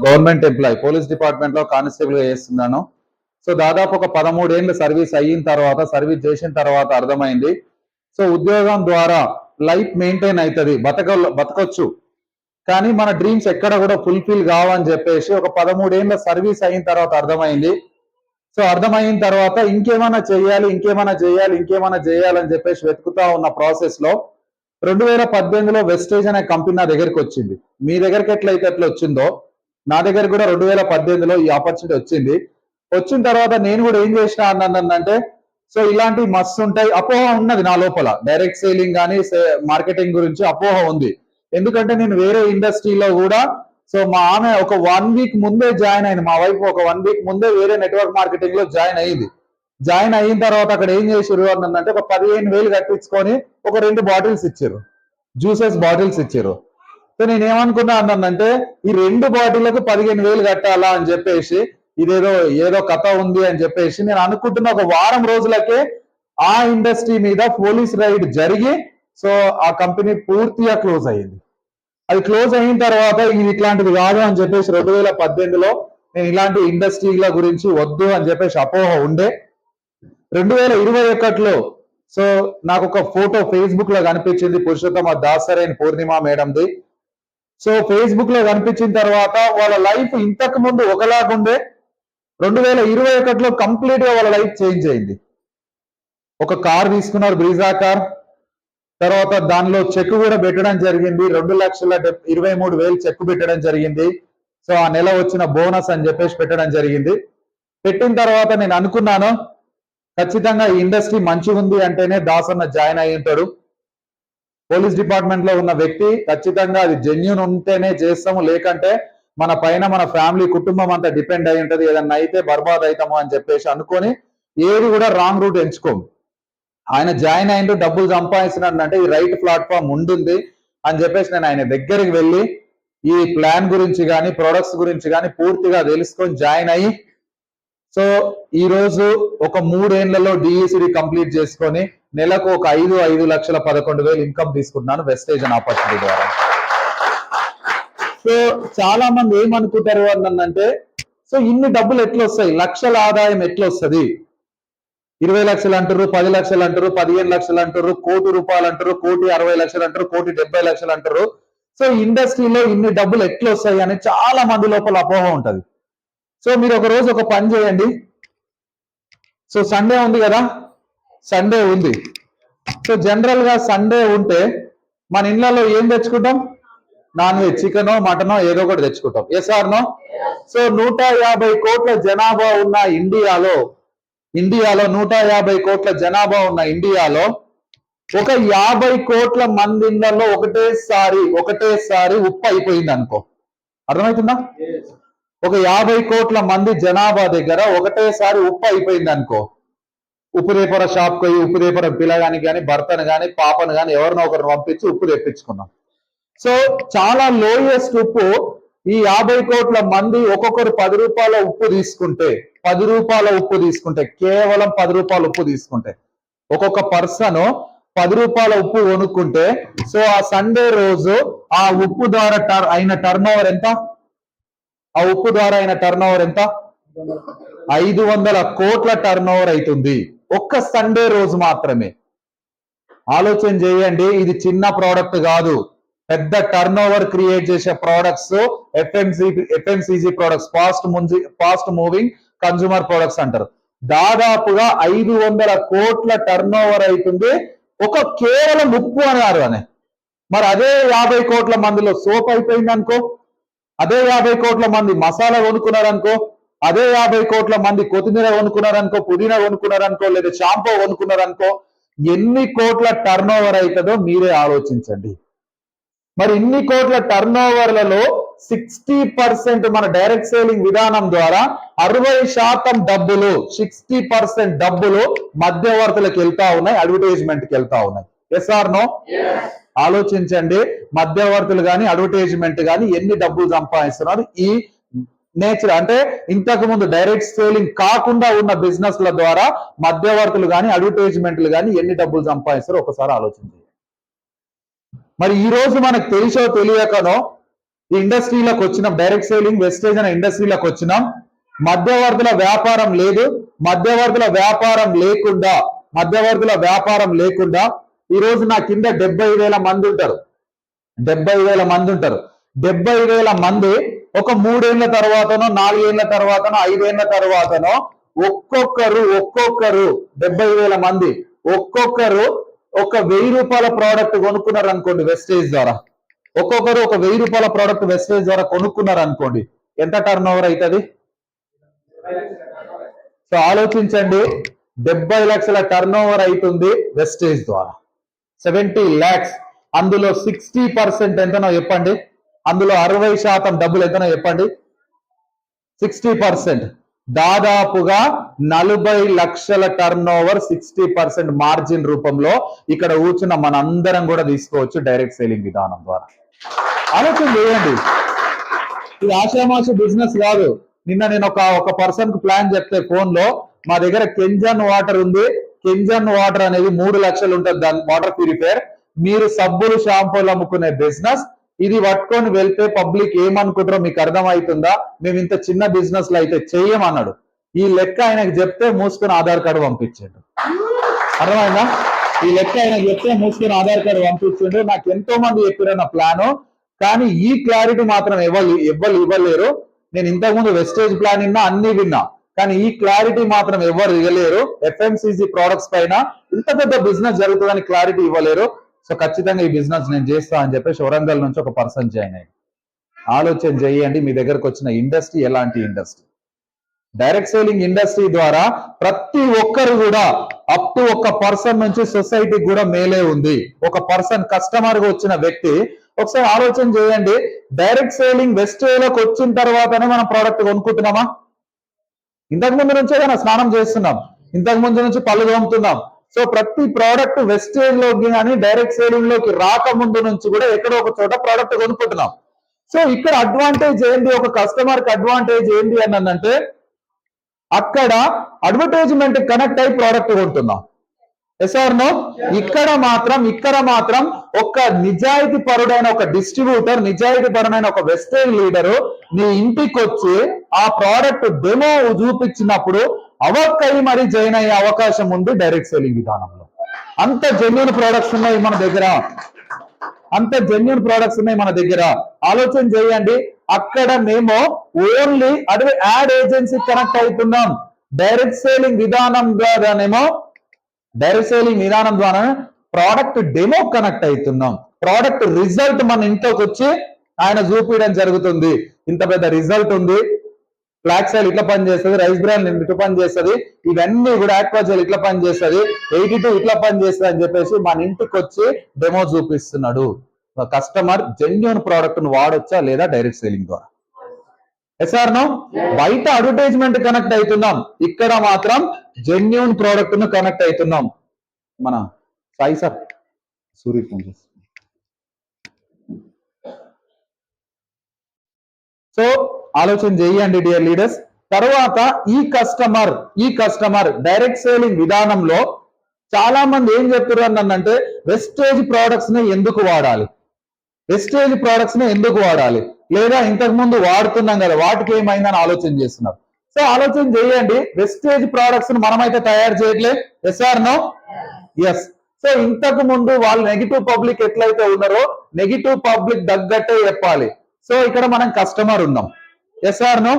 Government employee, police department లో constable గా చేస్తున్నాను. సో దాదాపు ఒక 13 ఏళ్ళ సర్వీస్ అయిన తర్వాత, సర్వీస్ చేసిన తర్వాత అర్థమైంది, సో ఉద్యోగం ద్వారా లైఫ్ మెయింటైన్ అవుతుంది, బతకొచ్చు, కానీ మన డ్రీమ్స్ ఎక్కడ కూడా ఫుల్ఫిల్ కావని చెప్పేసి ఒక 13 ఏళ్ళ సర్వీస్ అయిన తర్వాత అర్థమైంది. సో అర్థమైన తర్వాత ఇంకేమైనా చేయాలని చెప్పేసి వెతుకుతా ఉన్న ప్రాసెస్ లో 2018లో వెస్టేజ్ అనే కంపెనీ నా దగ్గరికి వచ్చింది. మీ దగ్గరికి ఎట్లయితే ఎట్లా వచ్చిందో నా దగ్గర కూడా 2018లో ఈ ఆపర్చునిటీ వచ్చింది. వచ్చిన తర్వాత నేను కూడా ఏం చేసిన అన్నానంటే, సో ఇలాంటి మస్తు ఉంటాయి, అపోహ ఉన్నది నా లోపల, డైరెక్ట్ సేలింగ్ కానీ మార్కెటింగ్ గురించి అపోహ ఉంది. ఎందుకంటే నేను వేరే ఇండస్ట్రీలో కూడా, సో మా ఆమె ఒక 1 వీక్ ముందే జాయిన్ అయింది, మా వైఫ్ ఒక 1 వీక్ ముందే వేరే నెట్వర్క్ మార్కెటింగ్ లో జాయిన్ అయింది. జాయిన్ అయిన తర్వాత అక్కడ ఏం చేసారు అన్నంటే, ఒక 15,000 కట్టించుకొని ఒక 2 బాటిల్స్ ఇచ్చారు, జ్యూసెస్ బాటిల్స్ ఇచ్చారు. సో నేను ఏమనుకున్నా అన్నంటే, ఈ 2 బాటిళ్లకు 15,000 కట్టాలా అని చెప్పేసి, ఏదో కథ ఉంది అని చెప్పేసి నేను అనుకుంటున్న ఒక వారం రోజులకే ఆ ఇండస్ట్రీ మీద పోలీస్ రైడ్ జరిగి, సో ఆ కంపెనీ పూర్తిగా క్లోజ్ అయ్యింది. అది క్లోజ్ అయిన తర్వాత ఇది ఇట్లాంటిది కాదు అని చెప్పేసి 2018లో నేను ఇలాంటి ఇండస్ట్రీల గురించి వద్దు అని చెప్పేసి అపోహ ఉండే. 2021లో సో నాకు ఒక ఫోటో ఫేస్బుక్ లో కనిపించింది, పురుషోత్తమ దాసరైన పూర్ణిమ మేడంది. సో ఫేస్బుక్ లో కనిపించిన తర్వాత వాళ్ళ లైఫ్ ఇంతకు ముందు ఒకలాగుండే, 2021లో కంప్లీట్ గా వాళ్ళ లైఫ్ చేంజ్ అయింది. ఒక కార్ తీసుకున్నారు, బ్రీజా కార్. తర్వాత దానిలో చెక్ కూడా పెట్టడం జరిగింది, 2,23,000 చెక్ పెట్టడం జరిగింది. సో ఆ నెల వచ్చిన బోనస్ అని చెప్పేసి పెట్టడం జరిగింది. పెట్టిన తర్వాత నేను అనుకున్నాను, ఖచ్చితంగా ఈ ఇండస్ట్రీ మంచిగా ఉంది అంటేనే దాసన్న జాయిన్ అయి ఉంటాడు. పోలీస్ డిపార్ట్మెంట్ లో ఉన్న వ్యక్తి ఖచ్చితంగా అది జెన్యూన్ ఉంటేనే చేస్తాము, లేకంటే మన పైన మన ఫ్యామిలీ కుటుంబం అంతా డిపెండ్ అయి ఉంటది, ఏదన్నా అయితే బర్బాద్ అవుతాము అని చెప్పేసి అనుకొని ఏది కూడా రాంగ్ రూట్ ఎంచుకోము. ఆయన జాయిన్ అయిండు, డబ్బులు సంపాదించినాడు అంటే ఈ రైట్ ప్లాట్ఫామ్ ఉంటుంది అని చెప్పేసి నేను ఆయన దగ్గరికి వెళ్ళి ఈ ప్లాన్ గురించి కానీ ప్రొడక్ట్స్ గురించి కానీ పూర్తిగా తెలుసుకొని జాయిన్ అయ్యి, సో ఈ రోజు ఒక 3 ఏళ్లలో డిఈసిడి కంప్లీట్ చేసుకొని నెలకు ఒక 5,11,000 ఇన్కమ్ తీసుకుంటున్నాను వెస్టేజ్ అనే ఆపర్చునిటీ ద్వారా. సో చాలా మంది ఏమనుకుంటారు అంటే, సో ఇన్ని డబ్బులు ఎట్లా వస్తాయి, లక్షల ఆదాయం ఎట్లా వస్తుంది, 20 లక్షలు అంటారు, 10 లక్షలు అంటారు, 15 లక్షలు అంటారు, ₹1,00,00,000 అంటారు, ₹1,60,00,000 అంటారు, ₹1,70,00,000 అంటారు. సో ఇండస్ట్రీలో ఇన్ని డబ్బులు ఎట్లా వస్తాయి అని చాలా మంది లోపల అపోహ ఉంటది. సో మీరు ఒక రోజు ఒక పని చేయండి. సో సండే ఉంది కదా, సండే ఉంది. సో జనరల్ గా సండే ఉంటే మన ఇళ్లలో ఏం తెచ్చుకుంటాం, నాన్ వెజ్, చికెనో మటనో ఏదో ఒకటి తెచ్చుకుంటాం. Yes or no? సో 150 కోట్ల జనాభా ఉన్న ఇండియాలో 150 కోట్ల జనాభా ఉన్న ఇండియాలో ఒక 50 కోట్ల మంది ఇళ్లలో ఒకటేసారి ఉప్పు అయిపోయింది అనుకో, అర్థమవుతుందా? ఒక 50 కోట్ల మంది జనాభా దగ్గర ఒకటేసారి ఉప్పు అయిపోయింది అనుకో, ఉప్పు రేపర షాప్కి పోయి ఉప్పు రేపర పిల్లగాని కానీ భర్తను కానీ పాపను కానీ ఎవరినో ఒకరిని పంపించి ఉప్పు తెప్పించుకున్నాం. సో చాలా లోయెస్ట్ ఉప్పు ఈ 50 కోట్ల మంది ఒక్కొక్కరు ₹10 ఉప్పు తీసుకుంటే, కేవలం ₹10 ఉప్పు తీసుకుంటే, ఒక్కొక్క పర్సన్ ₹10 ఉప్పు కొనుక్కుంటే, సో ఆ సండే రోజు ఆ ఉప్పు ద్వారా అయిన టర్న్ ఓవర్ ఎంత? 500 కోట్ల టర్న్ ఓవర్ అవుతుంది ఒక్క సండే రోజు మాత్రమే. ఆలోచన చేయండి, ఇది చిన్న ప్రోడక్ట్ కాదు, పెద్ద టర్న్ ఓవర్ క్రియేట్ చేసే products FMCG products, fast moving consumer products అంటారు. దాదాపుగా 500 కోట్ల టర్న్ ఓవర్ అవుతుంది ఒక కేవలం ఉప్పు అన్నారు అని. మరి అదే 50 కోట్ల మందిలో సోప్ అయిపోయింది అనుకో, అదే 50 కోట్ల మంది మసాలా కొనుక్కున్నారనుకో, అదే 50 కోట్ల మంది కొత్తిమీర కొనుక్కున్నారనుకో, పుదీనా కొనుక్కున్నారనుకో, లేదా షాంపూ కొనుక్కున్నారనుకో, ఎన్ని కోట్ల టర్న్ ఓవర్ అవుతుందో మీరే ఆలోచించండి. మరి ఇన్ని కోట్ల టర్న్ ఓవర్లలో 60% మన డైరెక్ట్ సేలింగ్ విధానం ద్వారా 60% డబ్బులు, 60% డబ్బులు మధ్యవర్తులకు వెళ్తా ఉన్నాయి, అడ్వర్టైజ్మెంట్ కి వెళ్తా ఉన్నాయి. Yes or no? ఆలోచించండి, మధ్యవర్తులు కానీ అడ్వర్టైజ్మెంట్ కానీ ఎన్ని డబ్బులు సంపాదిస్తున్నారు. ఈ నేచర్ అంటే ఇంతకు ముందు డైరెక్ట్ సేలింగ్ కాకుండా ఉన్న బిజినెస్ల ద్వారా మధ్యవర్తులు కానీ అడ్వర్టైజ్మెంట్లు కానీ ఎన్ని డబ్బులు సంపాదిస్తారో ఒకసారి ఆలోచించండి. మరి ఈ రోజు మనకు తెలిసో తెలియకనో ఈ ఇండస్ట్రీలోకి వచ్చినాం, డైరెక్ట్ సేలింగ్ వెస్టేజ్ అనే ఇండస్ట్రీలోకి వచ్చినాం. మధ్యవర్తుల వ్యాపారం లేదు. మధ్యవర్తుల వ్యాపారం లేకుండా ఈ రోజు నా కింద 70,000 మంది ఉంటారు. 70,000 మంది ఉంటారు. 70,000 మంది ఒక 3 ఏళ్ల తర్వాతనో 4 ఏళ్ల తర్వాతనో 5 ఏళ్ల తర్వాతనో ఒక్కొక్కరు 70,000 మంది ఒక్కొక్కరు ఒక 1,000 రూపాయల ప్రోడక్ట్ కొనుక్కున్నారు అనుకోండి వెస్టేజ్ ద్వారా. ఒక్కొక్కరు ఒక 1,000 రూపాయల ప్రోడక్ట్ వెస్టేజ్ ద్వారా కొనుక్కున్నారు అనుకోండి, ఎంత టర్న్ ఓవర్ అవుతుంది? సో ఆలోచించండి, 70 లక్షల టర్న్ ఓవర్ అవుతుంది వెస్టేజ్ ద్వారా. 70 lakhs. అందులో 60% ఎంతనో చెప్పండి, అందులో 60% డబ్బులు ఎంతనో చెప్పండి. 60% దాదాపుగా 40 లక్షల టర్న్ ఓవర్ 60% మార్జిన్ రూపంలో ఇక్కడ కూర్చున్న మనందరం కూడా తీసుకోవచ్చు డైరెక్ట్ సేలింగ్ విధానం ద్వారా. ఆలోచన చేయండి, ఇది ఆషామాషి బిజినెస్ కాదు. నిన్న నేను ఒక పర్సన్ కు ప్లాన్ చెప్తే ఫోన్ లో, మా దగ్గర కెంజన్ వాటర్ ఉంది, కెంజన్ వాటర్ అనేది 3 లక్షలు ఉంటుంది దాని వాటర్ ప్యూరిఫైయర్. మీరు సబ్బులు షాంపూలు అమ్ముకునే బిజినెస్, ఇది పట్టుకొని వెళ్తే పబ్లిక్ ఏమనుకుంటారో మీకు అర్థమవుతుందా? మేము ఇంత చిన్న బిజినెస్ లో అయితే చెయ్యమన్నాడు. ఈ లెక్క ఆయనకు చెప్తే మూసుకొని ఆధార్ కార్డు పంపించాడు. అర్థమైందా? ఈ లెక్క ఆయనకు చెప్తే మూసుకొని ఆధార్ కార్డు పంపించాడు. నాకు ఎంతో మంది చెప్పారు నా ప్లాను, కానీ ఈ క్లారిటీ మాత్రం ఎవరు ఇవ్వలేరు. నేను ఇంతకుముందు వెస్టేజ్ ప్లాన్ విన్నా, అన్ని విన్నా, కానీ ఈ క్లారిటీ మాత్రం ఎవరు ఇవ్వలేరు. FMCG ప్రోడక్ట్స్ పైన ఇంత పెద్ద బిజినెస్ జరుగుతుందని క్లారిటీ ఇవ్వలేరు. సో ఖచ్చితంగా ఈ బిజినెస్ నేను చేస్తా అని చెప్పేసి వరంగల్ నుంచి ఒక పర్సన్ జాయిన్ అయ్యాడు. ఆలోచన చేయండి, మీ దగ్గరకు వచ్చిన ఇండస్ట్రీ ఎలాంటి ఇండస్ట్రీ? డైరెక్ట్ సేలింగ్ ఇండస్ట్రీ ద్వారా ప్రతి ఒక్కరు కూడా అప్ టు ఒక పర్సన్ నుంచి సొసైటీకి కూడా మేలే ఉంది. ఒక పర్సన్ కస్టమర్ గా వచ్చిన వ్యక్తి, ఒకసారి ఆలోచన చేయండి, డైరెక్ట్ సేలింగ్ వెస్టేజ్లోకి వచ్చిన తర్వాతనే మనం ప్రోడక్ట్ కొనుక్కుంటున్నామా? ఇంతకు ముందు నుంచే కదా స్నానం చేస్తున్నాం, ఇంతకు ముందు నుంచి పళ్ళు తోముతున్నాం. సో ప్రతి ప్రోడక్ట్ వెస్టేజ్ లోకి కానీ డైరెక్ట్ సేలింగ్ లోకి రాకముందు నుంచి కూడా ఎక్కడో ఒక చోట ప్రోడక్ట్ కొనుక్కుంటున్నాం. సో ఇక్కడ అడ్వాంటేజ్ ఏంటి, ఒక కస్టమర్ కి అడ్వాంటేజ్ ఏంటి అని అంటే, అక్కడ అడ్వర్టైజ్మెంట్ కనెక్ట్ అయి ప్రోడక్ట్ కొంటున్నాం. Yes or no? ఇక్కడ మాత్రం ఒక నిజాయితీ పరుడైన ఒక డిస్ట్రిబ్యూటర్, నిజాయితీ పరుడైన ఒక వెస్టేజ్ లీడరు నీ ఇంటికి వచ్చి ఆ ప్రోడక్ట్ డెమో చూపించినప్పుడు అవక్కై మరి జాయిన్ అయ్యే అవకాశం ఉంది డైరెక్ట్ సేలింగ్ విధానంలో. అంత జెన్యూన్ ప్రోడక్ట్స్ ఉన్నాయి మన దగ్గర, ఆలోచన చేయండి. అక్కడ మేము ఓన్లీ అదే యాడ్ ఏజెన్సీ కనెక్ట్ అవుతున్నాం. డైరెక్ట్ సేలింగ్ విధానం ద్వారా ప్రోడక్ట్ డెమో కనెక్ట్ అవుతున్నాం. ప్రోడక్ట్ రిజల్ట్ మన ఇంట్లోకి వచ్చి ఆయన చూపించడం జరుగుతుంది. ఇంత పెద్ద రిజల్ట్ ఉంది, ఫ్లాక్స్ ఆయిల్ ఇట్లా పనిచేస్తుంది, రైస్ బ్రాన్ ఇట్లా పనిచేస్తుంది, ఇవన్నీ కూడా ఆక్వాజెల్ ఇట్లా పనిచేస్తుంది, 82 ఇట్లా పనిచేస్తుంది అని చెప్పేసి మన ఇంటికి వచ్చి డెమో చూపిస్తున్నాడు. కస్టమర్ జెన్యూన్ ప్రోడక్ట్ ను వాడొచ్చా లేదా డైరెక్ట్ సేలింగ్ ద్వారా? Yes or no? బయట అడ్వర్టైజ్మెంట్ కనెక్ట్ అవుతున్నాం, ఇక్కడ మాత్రం జెన్యూన్ ప్రోడక్ట్ ను కనెక్ట్ అవుతున్నాం. మన సాయి సార్ సూర్య ఫోన్ చేసి, సో ఆలోచన చేయండి డియర్ లీడర్స్. తర్వాత ఈ కస్టమర్ డైరెక్ట్ సేలింగ్ విధానంలో చాలా మంది ఏం చెప్తున్నారు అంటే, వెస్టేజ్ ప్రోడక్ట్స్ ని ఎందుకు వాడాలి, లేదా ఇంతకు ముందు వాడుతున్నాం కదా వాటికి ఏమైందని ఆలోచన చేస్తున్నారు. సో ఆలోచన చేయండి, వెస్టేజ్ ప్రోడక్ట్స్ ని మనమైతే తయారు చేయట్లే. Yes or no? Yes. So ఇంతకు ముందు వాళ్ళు నెగిటివ్ పబ్లిక్ ఎట్లయితే ఉన్నారో నెగిటివ్ పబ్లిక్ తగ్గట్టే చెప్పాలి. సో ఇక్కడ మనం కస్టమర్ ఉన్నాం. Yes or no?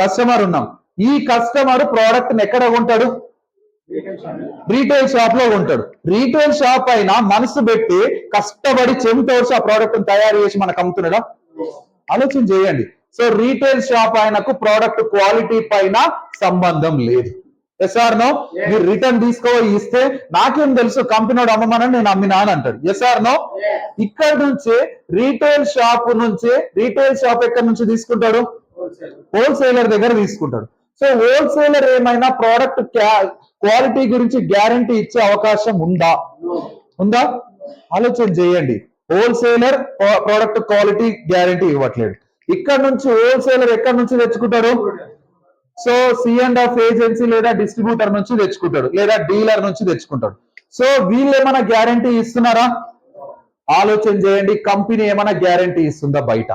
కస్టమర్ ఉన్నాం. ఈ కస్టమర్ ప్రోడక్ట్ ని ఎక్కడ కొంటాడు? రీటైల్ షాప్ లో కొంటాడు. రీటైల్ షాప్ అయినా మనసు పెట్టి కష్టపడి చెమటోడ్చి ఆ ప్రోడక్ట్ తయారు చేసి మనకు అమ్ముతున్నాడా? ఆలోచన చేయండి. సో రీటైల్ షాప్ ఆయనకు ప్రోడక్ట్ క్వాలిటీ పైన సంబంధం లేదు. Yes or no? మీరు రిటర్న్ తీసుకోవాలి ఇస్తే నాకేం తెలుసు, కంపెనీ అమ్మమని నేను అమ్మినా అని అంటాడు. Yes or no? ఇక్కడ నుంచి రీటైల్ షాప్ ఎక్కడి నుంచి తీసుకుంటాడు? హోల్సేలర్ దగ్గర తీసుకుంటాడు. సో హోల్సేలర్ ఏమైనా ప్రోడక్ట్ క్వాలిటీ గురించి గ్యారంటీ ఇచ్చే అవకాశం ఉందా? ఆలోచన చేయండి. హోల్సేలర్ ప్రోడక్ట్ క్వాలిటీ గ్యారంటీ ఇవ్వట్లేదు. ఇక్కడ నుంచి హోల్సేలర్ ఎక్కడి నుంచి తెచ్చుకుంటాడు? సో C&F ఏజెన్సీ లేదా డిస్ట్రిబ్యూటర్ నుంచి తెచ్చుకుంటాడు, లేదా డీలర్ నుంచి తెచ్చుకుంటాడు. సో వీళ్ళు ఏమైనా గ్యారంటీ ఇస్తున్నారా? ఆలోచన చేయండి. కంపెనీ ఏమైనా గ్యారంటీ ఇస్తుందా బయట?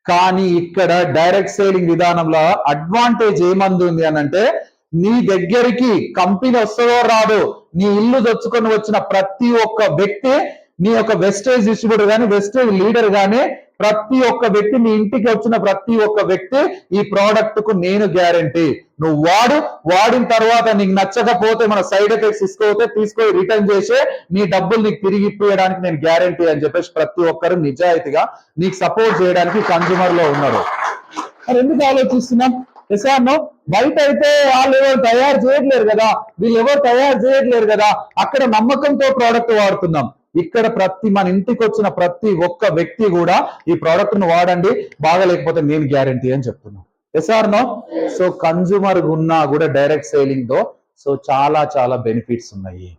కానీ ఇక్కడ డైరెక్ట్ సేలింగ్ విధానంలో అడ్వాంటేజ్ ఏమంది అని అంటే, నీ దగ్గరికి కంపెనీ వస్తుందో రాదో, నీ ఇల్లు తెచ్చుకొని వచ్చిన ప్రతి ఒక్క వ్యక్తి, నీ యొక్క వెస్టేజ్ డిస్ట్రిబ్యూటర్ కానీ వెస్టేజ్ లీడర్ కానీ ప్రతి ఒక్క వ్యక్తి, నీ ఇంటికి వచ్చిన ప్రతి ఒక్క వ్యక్తి ఈ ప్రోడక్ట్ కు నేను గ్యారంటీ, నువ్వు వాడిన తర్వాత నీకు నచ్చకపోతే మన సైడ్ ఎఫెక్ట్స్ తీసుకొని రిటర్న్ చేసే నీ డబ్బులు నీకు తిరిగి ఇప్పించడానికి నేను గ్యారంటీ అని చెప్పేసి ప్రతి ఒక్కరు నిజాయితీగా నీకు సపోర్ట్ చేయడానికి కన్జ్యూమర్ లో ఉన్నారు. మరి ఎందుకు ఆలోచిస్తున్నాం? ఎసాను బయట అయితే వాళ్ళు ఎవరు తయారు చేయట్లేరు కదా, వీళ్ళు ఎవరు తయారు చేయట్లేరు కదా, అక్కడ నమ్మకంతో ప్రోడక్ట్ వాడుతున్నాం. ఇక్కడ మన ఇంటికి వచ్చిన ప్రతి ఒక్క వ్యక్తి కూడా ఈ ప్రోడక్ట్ ను వాడండి, బాగాలేకపోతే నేను గ్యారంటీ అని చెప్తున్నాను. ఎసార్నో? సో కన్జ్యూమర్ ఉన్నా కూడా డైరెక్ట్ సేలింగ్ తో సో చాలా చాలా బెనిఫిట్స్ ఉన్నాయి.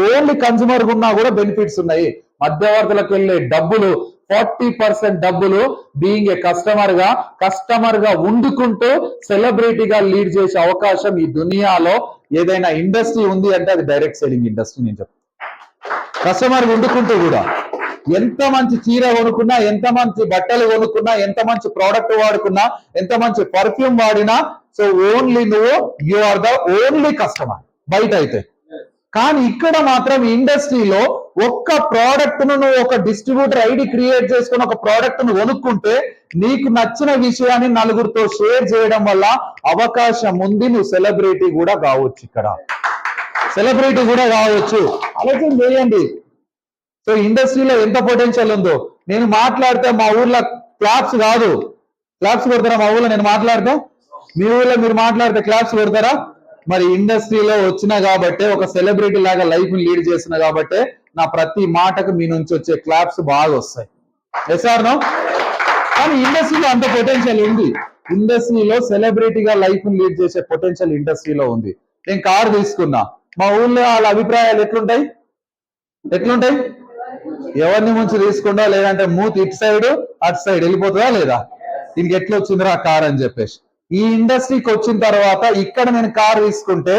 ఓన్లీ కన్జ్యూమర్ ఉన్నా కూడా బెనిఫిట్స్ ఉన్నాయి. మధ్యవర్తులకు వెళ్ళే డబ్బులు 40% డబ్బులు బీయింగ్ ఏ కస్టమర్ గా ఉండుకుంటూ సెలబ్రిటీగా లీడ్ చేసే అవకాశం ఈ దునియాలో ఏదైనా ఇండస్ట్రీ ఉంది అంటే అది డైరెక్ట్ సేలింగ్ ఇండస్ట్రీ. నేను చెప్తాను, కస్టమర్ వండుకుంటూ కూడా ఎంత మంచి చీర కొనుక్కున్నా, ఎంత మంచి బట్టలు కొనుక్కున్నా, ఎంత మంచి ప్రోడక్ట్ వాడుకున్నా, ఎంత మంచి పర్ఫ్యూమ్ వాడినా, so only you are the only customer బయట అయితే. కానీ ఇక్కడ మాత్రం ఇండస్ట్రీలో ఒక్క ప్రోడక్ట్ ను నువ్వు ఒక డిస్ట్రిబ్యూటర్ ఐడి క్రియేట్ చేసుకుని ఒక ప్రోడక్ట్ ను కొనుక్కుంటే నీకు నచ్చిన విషయాన్ని నలుగురితో షేర్ చేయడం వల్ల అవకాశం ఉంది, నువ్వు సెలబ్రిటీ కూడా కావచ్చు. ఇక్కడ సెలబ్రిటీ కూడా కావచ్చు. ఆలోచన చేయండి. సో ఇండస్ట్రీలో ఎంత పొటెన్షియల్ ఉందో. నేను మాట్లాడితే మా ఊర్లో క్లాప్స్ కొడతారా? మా ఊర్లో నేను మాట్లాడితే, మీ ఊర్లో మీరు మాట్లాడితే క్లాప్స్ కొడతారా? మరి ఇండస్ట్రీలో వచ్చినా కాబట్టి, ఒక సెలబ్రిటీ లాగా లైఫ్ ని లీడ్ చేసిన కాబట్టి నా ప్రతి మాటకు మీ నుంచి వచ్చే క్లాప్స్ బాగా వస్తాయి. ఎసార్నో? కానీ ఇండస్ట్రీలో అంత పొటెన్షియల్ ఉంది. ఇండస్ట్రీలో సెలబ్రిటీగా లైఫ్ ని లీడ్ చేసే పొటెన్షియల్ ఇండస్ట్రీలో ఉంది. నేను కారు తీసుకున్నా, మా ఊళ్ళో వాళ్ళ అభిప్రాయాలు ఎట్లుంటాయి? ఎవరిని ముంచి తీసుకుంటా, లేదంటే మూతి ఇటు సైడ్ అటు సైడ్ వెళ్ళిపోతుందా లేదా, దీనికి ఎట్లా వచ్చిందిరా కార్ అని చెప్పేసి. ఈ ఇండస్ట్రీకి వచ్చిన తర్వాత ఇక్కడ నేను కారు తీసుకుంటే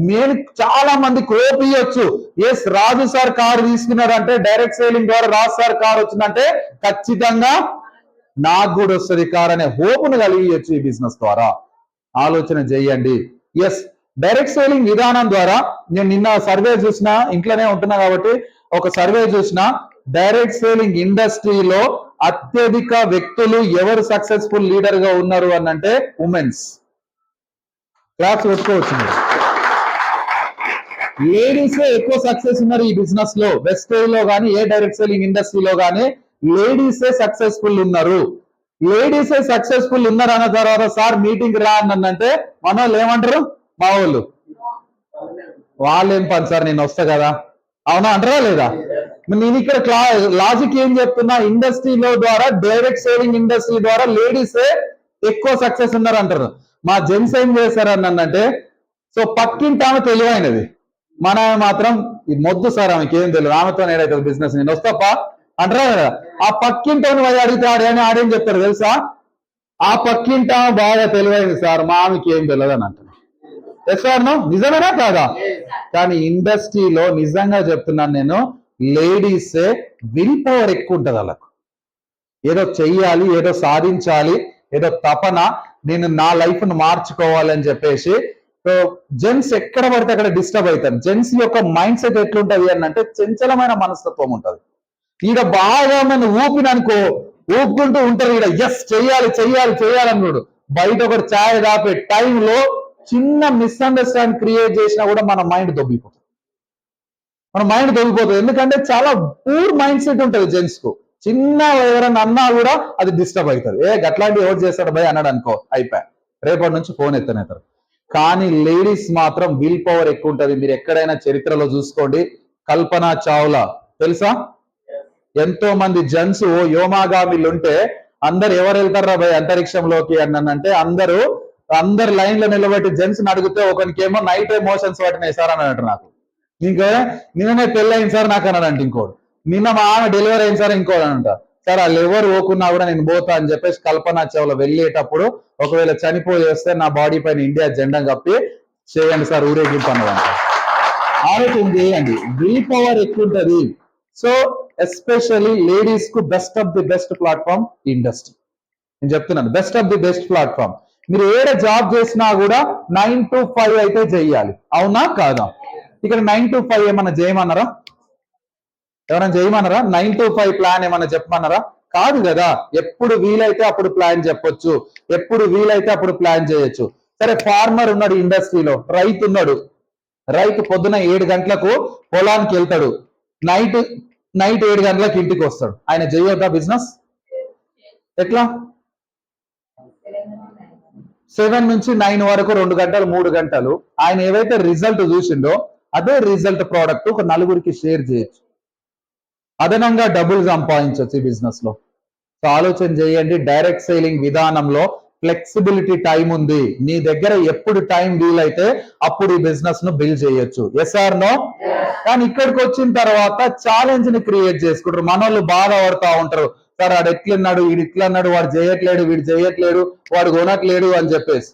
నేను చాలా మంది కోపియొచ్చు, ఎస్ రాజు సార్ కారు తీసుకున్నాడంటే, డైరెక్ట్ సేలింగ్ ద్వారా రాజు సార్ కారు వచ్చిందంటే ఖచ్చితంగా నాకు కూడా వస్తుంది కార్ అనే హోప్ను కలిగియచ్చు ఈ బిజినెస్ ద్వారా. ఆలోచన చేయండి. ఎస్, డైరెక్ట్ సేలింగ్ విధానం ద్వారా నేను నిన్న సర్వే చూసిన, ఇంట్లోనే ఉంటున్నా కాబట్టి ఒక సర్వే చూసిన, డైరెక్ట్ సేలింగ్ ఇండస్ట్రీలో అత్యధిక వ్యక్తులు ఎవరు సక్సెస్ఫుల్ లీడర్ గా ఉన్నారు అని అంటే ఉమెన్స్. క్లాప్స్ పెట్టుకోవచ్చు. లేడీసే ఎక్కువ సక్సెస్ ఉన్నారు ఈ బిజినెస్ లో. వెస్టేజ్ లో కానీ ఏ డైరెక్ట్ సేలింగ్ ఇండస్ట్రీలో కానీ లేడీసే సక్సెస్ఫుల్ ఉన్నారు. లేడీసే సక్సెస్ఫుల్ ఉన్నారు అన్న తర్వాత సార్ మీటింగ్ రా అన్నంటే మన వాళ్ళు ఏమంటారు? మా వాళ్ళు ఏం పని సార్, నేను వస్తా కదా, అవునా అంటారా లేదా? నేను ఇక్కడ లాజిక్ ఏం చెప్తున్నా, ఇండస్ట్రీలో ద్వారా డైరెక్ట్ సేలింగ్ ఇండస్ట్రీ ద్వారా లేడీసే ఎక్కువ సక్సెస్ ఉన్నారు అంటారు. మా జెంట్స్ ఏం చేశారన్నంటే, సో పక్కింటి ఆమె తెలివైనది, మన మాత్రం మొద్దు సార్, ఆమెకి ఏం తెలియదు, ఆమెతో ఏదైతుంది బిజినెస్, నేను వస్తాపా అంటారా కదా. ఆ పక్కింటోని పోయి అడిగితే ఆడేం చెప్తారు తెలుసా? ఆ పక్కింట బాగా తెలివైంది సార్, మా ఆమెకి ఏం తెలియదు అని అంటారు. ఎస్ఆర్నో? నిజమేనా కాదా? కానీ ఇండస్ట్రీలో నిజంగా చెప్తున్నాను నేను, లేడీసే విల్ పవర్ ఎక్కువ ఉంటుంది. వాళ్ళకు ఏదో చెయ్యాలి, ఏదో సాధించాలి, ఏదో తపన, నేను నా లైఫ్ ను మార్చుకోవాలని చెప్పేసి. సో జెంట్స్ ఎక్కడ పడితే అక్కడ డిస్టర్బ్ అవుతారు. జెంట్స్ యొక్క మైండ్ సెట్ ఎట్లుంటది అని అంటే చంచలమైన మనస్తత్వం ఉంటది. ఈడ బాగా మన ఊపుకుంటూ ఉంటారు. ఈడ ఎస్ చెయ్యాలన్నాడు. బయట ఒకటి ఛాయ్ దాపే టైంలో చిన్న మిస్అండర్స్టాండింగ్ క్రియేట్ చేసినా కూడా మన మైండ్ దొబ్బిపోతుంది. ఎందుకంటే చాలా పూర్ మైండ్ సెట్ ఉంటుంది జెంట్స్ కు. చిన్న ఎవరైనా అన్నా కూడా అది డిస్టర్బ్ అవుతుంది. గట్లాంటి ఎవరు చేస్తాడు భయ్ అన్నాడు అనుకో, అయిపోయా, రేపటి నుంచి ఫోన్ ఎత్తనేతారు. కానీ లేడీస్ మాత్రం విల్ పవర్ ఎక్కువ ఉంటుంది. మీరు ఎక్కడైనా చరిత్రలో చూసుకోండి, కల్పనా చావ్లా తెలుసా? ఎంతో మంది జెంట్స్ వ్యోమాగామిలు ఉంటే అందరు ఎవరు వెళ్తారా భయ్ అంతరిక్షంలోకి అన్నంటే అందరు లైన్ లో నిలబెట్టి జెంట్స్ అడిగితే ఒకరికేమో నైట్ మోషన్స్ పట్టినాయి సార్ అని అంటారు. నాకు ఇంకా నిన్ననే పెళ్ళయింది సార్ నాకు అన్నాడంటే, ఇంకోడు నిన్న మా ఆమె డెలివరీ అయింది సార్ ఇంకోడు అని అంటారు. సార్ వాళ్ళు ఎవరు పోకున్నా కూడా నేను పోతా అని చెప్పేసి కల్పనా చావ్లా వెళ్ళేటప్పుడు ఒకవేళ చనిపోయి వస్తే నా బాడీ పైన ఇండియా జెండా కప్పి చేయండి సార్ ఊరేగింపు అన్నదంట. ఆలోచన చేయండి, విల్ పవర్ ఎక్కువ ఉంటది. సో ఎస్పెషల్లీ లేడీస్ కు best of the best platform industry. నేను చెప్తున్నాను, best of the best platform. మీరు ఏడ జాబ్ చేసినా కూడా 9 to 5 అయితే చెయ్యాలి, అవునా కాదా? ఇక్కడ 9 to 5 ఏమన్నా చేయమన్నారా? ఎవరైనా చేయమన్నారా? 9 to 5 ప్లాన్ ఏమన్నా చెప్పమన్నారా? కాదు కదా. ఎప్పుడు వీలైతే అప్పుడు ప్లాన్ చెప్పొచ్చు, ఎప్పుడు వీలైతే అప్పుడు ప్లాన్ చేయొచ్చు. సరే, ఫార్మర్ ఉన్నాడు ఇండస్ట్రీలో, రైతు ఉన్నాడు. రైతు పొద్దున 7 గంటలకు పొలానికి వెళ్తాడు, నైట్ 7 గంటలకు ఇంటికి వస్తాడు. ఆయన చేయొద్దా బిజినెస్? ఎట్లా? 7 నుంచి 9 వరకు 2 గంటలు 3 గంటలు ఆయన ఏవైతే రిజల్ట్ చూసిండో అదే రిజల్ట్ ప్రోడక్ట్ ఒక నలుగురికి షేర్ చేయొచ్చు, అదనంగా డబ్బులు సంపాదించవచ్చు ఈ బిజినెస్ లో. సో ఆలోచన చేయండి. డైరెక్ట్ సేలింగ్ విధానంలో ఫ్లెక్సిబిలిటీ టైం ఉంది. నీ దగ్గర ఎప్పుడు టైం వీలైతే అప్పుడు ఈ బిజినెస్ ను బిల్డ్ చేయొచ్చు. Yes or no? కానీ ఇక్కడికి వచ్చిన తర్వాత ఛాలెంజ్ ని క్రియేట్ చేసుకుంటారు. మనోళ్ళు బాధపడతా ఉంటారు, సార్ వాడు ఎట్లన్నాడు, వీడు ఇట్లన్నాడు, వాడు చేయట్లేడు, వీడు చేయట్లేడు, వాడు కొనట్లేడు అని చెప్పేసి.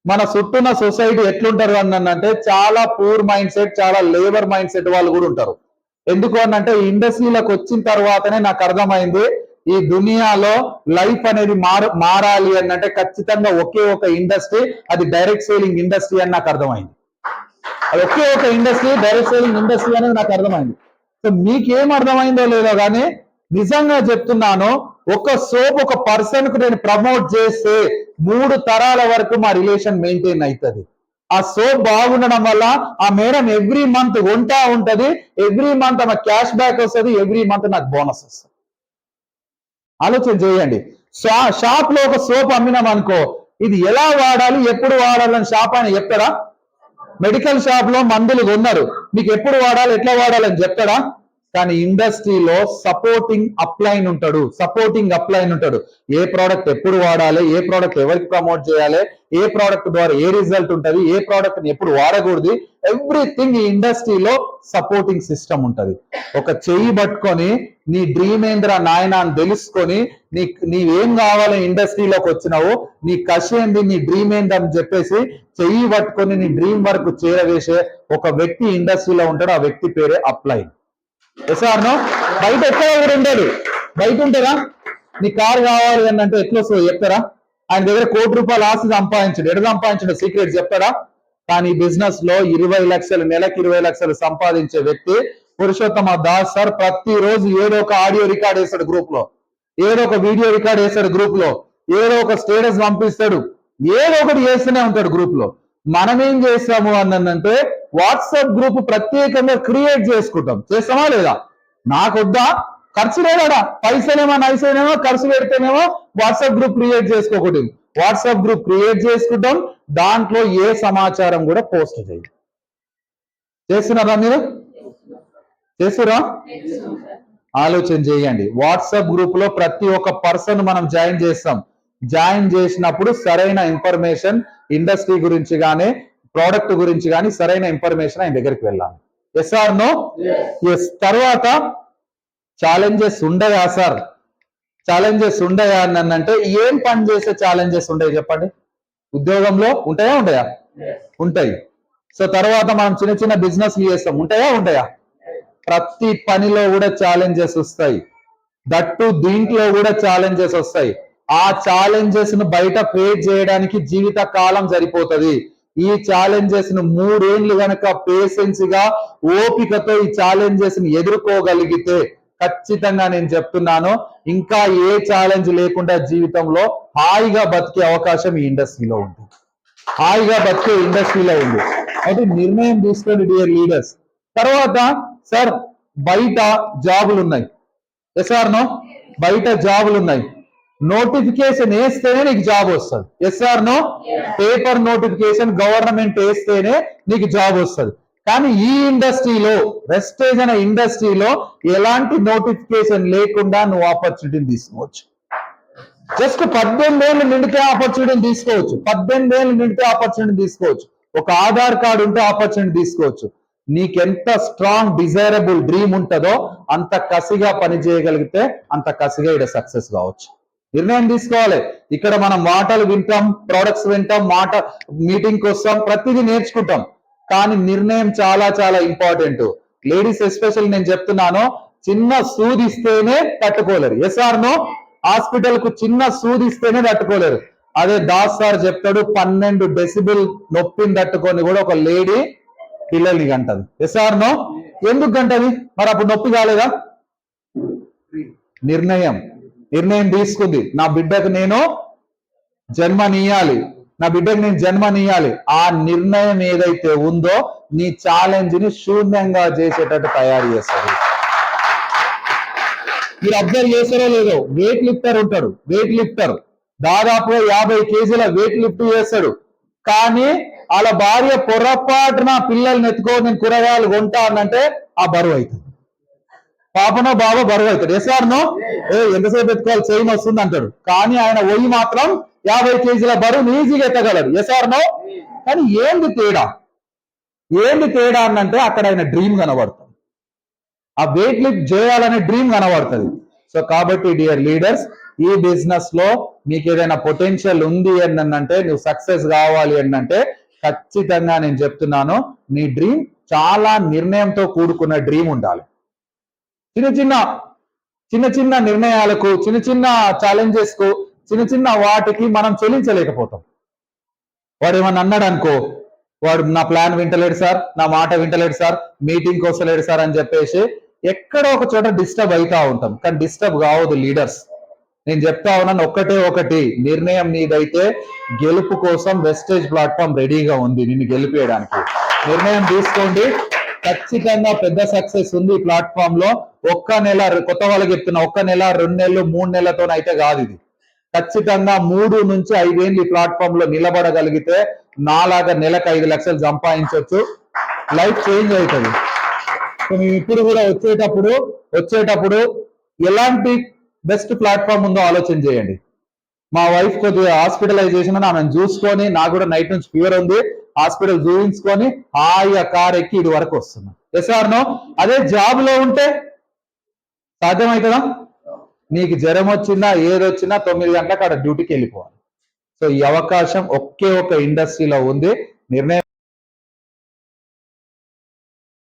మన చుట్టూన్న సొసైటీ ఎట్లుంటారు అంటే చాలా పూర్ మైండ్ సెట్, చాలా లేబర్ మైండ్ సెట్ వాళ్ళు కూడా ఉంటారు. ఎందుకు అంటే ఈ ఇండస్ట్రీలోకి వచ్చిన తర్వాతనే నాకు అర్థమైంది, ఈ దునియాలో లైఫ్ అనేది మారాలి అంటే ఖచ్చితంగా ఒకే ఒక ఇండస్ట్రీ, అది డైరెక్ట్ సేలింగ్ ఇండస్ట్రీ అని నాకు అర్థమైంది. అది ఒకే ఒక ఇండస్ట్రీ, డైరెక్ట్ సేలింగ్ ఇండస్ట్రీ అనేది నాకు అర్థమైంది. సో మీకేం అర్థమైందో లేదో కానీ నిజంగా చెప్తున్నాను, ఒక సోప్ ఒక పర్సన్ కు నేను ప్రమోట్ చేస్తే 3 తరాల వరకు మా రిలేషన్ మెయింటైన్ అవుతుంది. ఆ సోప్ బాగుండడం వల్ల ఆ మేడం ఎవ్రీ మంత్ కొంటా ఉంటది, ఎవ్రీ మంత్ ఆమె క్యాష్ బ్యాక్ వస్తుంది, ఎవ్రీ మంత్ నాకు బోనస్ వస్తుంది. ఆలోచన చేయండి. షాప్ లో ఒక సోప్ అమ్మినాం అనుకో, ఇది ఎలా వాడాలి, ఎప్పుడు వాడాలని షాప్ ఆయన చెప్తాడా? మెడికల్ షాప్ లో మందులు కొన్నారు, మీకు ఎప్పుడు వాడాలి, ఎట్లా వాడాలని చెప్తాడా? కానీ ఇండస్ట్రీలో సపోర్టింగ్ అప్లైన్ ఉంటాడు, ఏ ప్రోడక్ట్ ఎప్పుడు వాడాలి, ఏ ప్రోడక్ట్ ఎవరికి ప్రమోట్ చేయాలి, ఏ ప్రోడక్ట్ ద్వారా ఏ రిజల్ట్ ఉంటుంది, ఏ ప్రోడక్ట్ ని ఎప్పుడు వాడకూడదు, ఎవ్రీథింగ్ ఈ ఇండస్ట్రీలో సపోర్టింగ్ సిస్టమ్ ఉంటది. ఒక చెయ్యి పట్టుకొని నీ డ్రీమ్ ఏంద్రా నాయన అని తెలుసుకొని నీవేం కావాలి ఇండస్ట్రీలోకి వచ్చినావు, నీ కషి ఏంది, నీ డ్రీమ్ ఏంది అని చెప్పేసి చెయ్యి పట్టుకొని నీ డ్రీమ్ వరకు చేరవేసే ఒక వ్యక్తి ఇండస్ట్రీలో ఉంటాడు. ఆ వ్యక్తి పేరే అప్లైన్. ఎసార్నో? బయట ఎక్కడ ఎవరు ఉండడు, బయట ఉంటారా? నీ కారు కావాలి అని అంటే ఎట్లా వస్తుందో చెప్తారా? ఆయన దగ్గర ₹1 కోటి ఆస్తి సంపాదించడు, ఎడ సంపాదించడు సీక్రెట్ చెప్తారా? కానీ బిజినెస్ లో 20 లక్షలు, నెలకు 20 లక్షలు సంపాదించే వ్యక్తి పురుషోత్తమ దాస్ సార్ ప్రతిరోజు ఏదో ఒక ఆడియో రికార్డ్ వేస్తాడు గ్రూప్ లో, ఏదో ఒక వీడియో రికార్డ్ వేస్తాడు గ్రూప్ లో, ఏదో ఒక స్టేటస్ పంపిస్తాడు, ఏదో ఒకటి చేస్తూనే ఉంటాడు గ్రూప్ లో. మనం ఏం చేస్తాము అంటే వాట్సాప్ గ్రూప్ ప్రత్యేకంగా క్రియేట్ చేసుకుంటాం. చేస్తామా లేదా? నాకొద్దా, ఖర్చు లేదాడా, పైసలేమో నైసేనేమో ఖర్చు పెడితేనేమో వాట్సాప్ గ్రూప్ క్రియేట్ చేసుకోకూడదు. వాట్సాప్ గ్రూప్ క్రియేట్ చేసుకుంటాం, దాంట్లో ఏ సమాచారం కూడా పోస్ట్ చేయండి. చేస్తున్నారా మీరు? చేస్తురా? ఆలోచన చేయండి. వాట్సాప్ గ్రూప్ లో ప్రతి ఒక్క పర్సన్ మనం జాయిన్ చేస్తాం. జాయిన్ చేసినప్పుడు సరైన ఇన్ఫర్మేషన్ ఇండస్ట్రీ గురించి కానీ ప్రోడక్ట్ గురించి కానీ సరైన ఇన్ఫర్మేషన్ ఆయన దగ్గరికి వెళ్ళాలి. Yes or no? ఎస్. తర్వాత ఛాలెంజెస్ ఉండయా సార్? ఛాలెంజెస్ ఉండయా అని అంటే ఏం పని చేసే ఛాలెంజెస్ ఉంటాయి చెప్పండి? ఉద్యోగంలో ఉంటాయా? ఉంటాయి. సో తర్వాత మనం చిన్న చిన్న బిజినెస్ చేస్తాం, ఉంటాయా? ప్రతి పనిలో కూడా ఛాలెంజెస్ వస్తాయి. దట్టు దీంట్లో కూడా ఛాలెంజెస్ వస్తాయి. ఆ ఛాలెంజెస్ ను బయట ఫేస్ చేయడానికి జీవిత కాలం సరిపోతుంది. ఈ ఛాలెంజెస్ ను 3 ఏళ్ళు గనక పేషెన్స్ గా ఓపికతో ఈ ఛాలెంజెస్ ని ఎదుర్కోగలిగితే ఖచ్చితంగా నేను చెప్తున్నాను, ఇంకా ఏ ఛాలెంజ్ లేకుండా జీవితంలో హాయిగా బతికే అవకాశం ఈ ఇండస్ట్రీలో ఉంది. అయితే నిర్ణయం తీసుకోండి డియర్ లీడర్స్. తర్వాత సార్ బయట జాబులు ఉన్నాయి. Yes or no? బయట జాబులు ఉన్నాయి. నోటిఫికేషన్ వేస్తేనే నీకు జాబ్ వస్తుంది. Yes or no? Paper notification government వేస్తేనే నీకు జాబ్ వస్తుంది. కానీ ఈ ఇండస్ట్రీలో, వెస్టేజ్ అనే ఇండస్ట్రీలో ఎలాంటి నోటిఫికేషన్ లేకుండా నువ్వు ఆపర్చునిటీని తీసుకోవచ్చు. జస్ట్ 18 ఏళ్ళు నిండితే ఆపర్చునిటీని తీసుకోవచ్చు. 18 ఏళ్ళు నిండితే ఆపర్చునిటీ తీసుకోవచ్చు. ఒక ఆధార్ కార్డు ఉంటే ఆపర్చునిటీ తీసుకోవచ్చు. నీకెంత స్ట్రాంగ్ డిజైరబుల్ డ్రీమ్ ఉంటుందో అంత కసిగా పని చేయగలిగితే అంత కసిగా ఇక్కడ సక్సెస్ కావచ్చు. నిర్ణయం తీసుకోవాలి. ఇక్కడ మనం మాటలు వింటాం, ప్రొడక్ట్స్ వింటాం, మీటింగ్కి వస్తాం, ప్రతిదీ నేర్చుకుంటాం. కానీ నిర్ణయం చాలా చాలా ఇంపార్టెంట్. లేడీస్ ఎస్పెషల్ నేను చెప్తున్నాను, చిన్న సూదిస్తేనే తట్టుకోలేరు. Yes or no? హాస్పిటల్ కు చిన్న సూదిస్తేనే తట్టుకోలేరు. అదే దాస్ సార్ చెప్తాడు 12 డెసిబుల్ నొప్పిని తట్టుకొని కూడా ఒక లేడీ పిల్లల్ని గంటది. Yes or no? ఎందుకు గంటది? మరి అప్పుడు నొప్పి కాలేదా? నిర్ణయం తీసుకుంది, నా బిడ్డకు నేను జన్మనీయాలి, నా బిడ్డకు నేను జన్మనీయాలి. ఆ నిర్ణయం ఏదైతే ఉందో నీ ఛాలెంజ్ ని శూన్యంగా చేసేటట్టు తయారు చేస్తుంది. మీరు అబ్జర్వ్ చేస్తారో లేదో, వెయిట్ లిఫ్టర్ ఉంటాడు, వెయిట్ లిఫ్టర్ దాదాపు 50 కేజీల వెయిట్ లిఫ్ట్ చేస్తాడు. కానీ వాళ్ళ భార్య పొరపాటున పిల్లల్ని ఎత్తుకో నేను కూరగాయలు కొంటా అనంటే ఆ బరువు అవుతుంది. పాపనో బాబో బరువు అవుతాడు. Yes or no? ఎంతసేపు ఎత్తుకోవాలి, చైన్ వస్తుంది అంటాడు. కానీ ఆయన ఒయ్యి మాత్రం 50 కేజీల బరువు ఈజీగా ఎత్తగలడు. Yes or no? కానీ ఏంది తేడా అనంటే అక్కడ ఆయన డ్రీమ్ కనబడుతుంది, ఆ వెయిట్ లిఫ్ట్ చేయాలనే డ్రీమ్ కనబడుతుంది. సో కాబట్టి డియర్ లీడర్స్, ఈ బిజినెస్ లో మీకు ఏదైనా పొటెన్షియల్ ఉంది అంటే, నువ్వు సక్సెస్ కావాలి అంటే ఖచ్చితంగా నేను చెప్తున్నాను, నీ డ్రీమ్ చాలా నిర్ణయంతో కూడుకున్న డ్రీమ్ ఉండాలి. చిన్న చిన్న నిర్ణయాలకు, చిన్న చిన్న ఛాలెంజెస్ కు, చిన్న వాటికి మనం చెల్లించలేకపోతాం. వాడు ఏమన్నా అన్నాడు అనుకో, వాడు నా ప్లాన్ వింటలేడు సార్, నా మాట వింటలేడు సార్, మీటింగ్కి వస్తలేడు సార్ అని చెప్పేసి ఎక్కడో ఒక చోట డిస్టర్బ్ అవుతా ఉంటాం. కానీ డిస్టర్బ్ కావద్దు లీడర్స్. నేను చెప్తా ఉన్నాను ఒకటి, నిర్ణయం నీదైతే గెలుపు కోసం వెస్టేజ్ ప్లాట్ఫామ్ రెడీగా ఉంది నిన్ను గెలిపేయడానికి. నిర్ణయం తీసుకోండి, ఖచ్చితంగా పెద్ద సక్సెస్ ఉంది ఈ ప్లాట్ఫామ్ లో. ఒక్క నెల, కొత్త వాళ్ళకి చెప్తున్నా, 1 నెల 2 నెలలు 3 నెలలతోనైతే కాదు ఇది. ఖచ్చితంగా 3 నుంచి 5 ఏళ్ళు ఈ ప్లాట్ఫామ్ లో నిలబడగలిగితే నాలాగా నెలకు 5 లక్షలు సంపాదించవచ్చు. లైఫ్ చేంజ్ అవుతుంది. మేము ఇప్పుడు కూడా వచ్చేటప్పుడు ఎలాంటి బెస్ట్ ప్లాట్ఫామ్ ఉందో ఆలోచన చేయండి. మా వైఫ్ కొద్దిగా హాస్పిటలైజేషన్ ఆమెను చూసుకొని, నాకు కూడా నైట్ నుంచి ఫీవర్ ఉంది, హాస్పిటల్ చూపించుకొని హాయిగా కార్ ఎక్కి ఇటు వరకు వస్తున్నా. Yes or no? అదే జాబ్ లో ఉంటే సాధ్యమవుతుందా? నీకు జ్వరం వచ్చిందా, ఏదొచ్చినా 9 గంటలకు అక్కడ డ్యూటీకి వెళ్ళిపోవాలి. సో ఈ అవకాశం ఒకే ఒక ఇండస్ట్రీలో ఉంది. నిర్ణయం